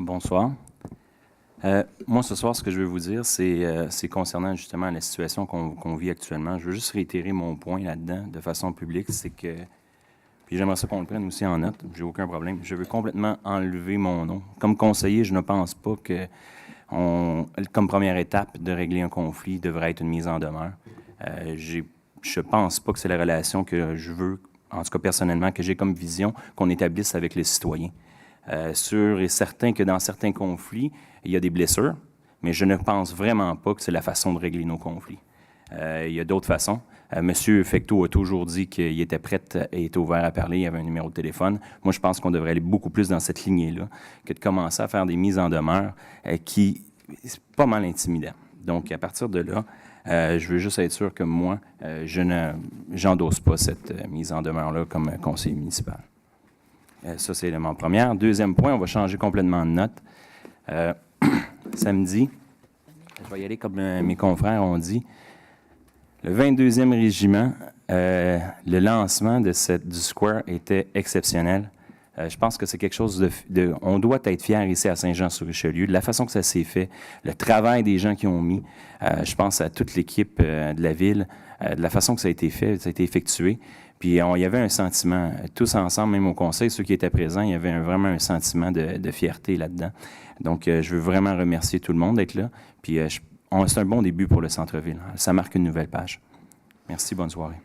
Bonsoir. Moi, ce soir, ce que je veux vous dire, c'est concernant justement la situation qu'on vit actuellement. Je veux juste réitérer mon point là-dedans de façon publique, c'est que, puis j'aimerais ça qu'on le prenne aussi en note, j'ai aucun problème. Je veux complètement enlever mon nom. Comme conseiller, je ne pense pas que, comme première étape de régler un conflit, devrait être une mise en demeure. Je pense pas que c'est la relation que je veux, en tout cas personnellement, que j'ai comme vision qu'on établisse avec les citoyens. Sûr et certain que dans certains conflits, il y a des blessures, mais je ne pense vraiment pas que c'est la façon de régler nos conflits. Il y a d'autres façons. Monsieur Fecteau a toujours dit qu'il était prêt et était ouvert à parler. Il y avait un numéro de téléphone. Moi, je pense qu'on devrait aller beaucoup plus dans cette lignée-là que de commencer à faire des mises en demeure qui c'est pas mal intimidant. Donc, à partir de là, je veux juste être sûr que moi, je n'endosse pas cette mise en demeure-là comme conseiller municipal. Ça, c'est l'élément premier. Deuxième point, on va changer complètement de note. Samedi, je vais y aller comme mes confrères ont dit, le 22e régiment, le lancement du Square était exceptionnel. Je pense que c'est quelque chose on doit être fiers ici à Saint-Jean-sur-Richelieu, de la façon que ça s'est fait, le travail des gens qui ont mis. Je pense à toute l'équipe de la ville, de la façon que ça a été fait, ça a été effectué. Puis il y avait un sentiment, tous ensemble, même au conseil, ceux qui étaient présents, il y avait vraiment un sentiment de fierté là-dedans. Donc, je veux vraiment remercier tout le monde d'être là. Puis c'est un bon début pour le centre-ville. Ça marque une nouvelle page. Merci, bonne soirée.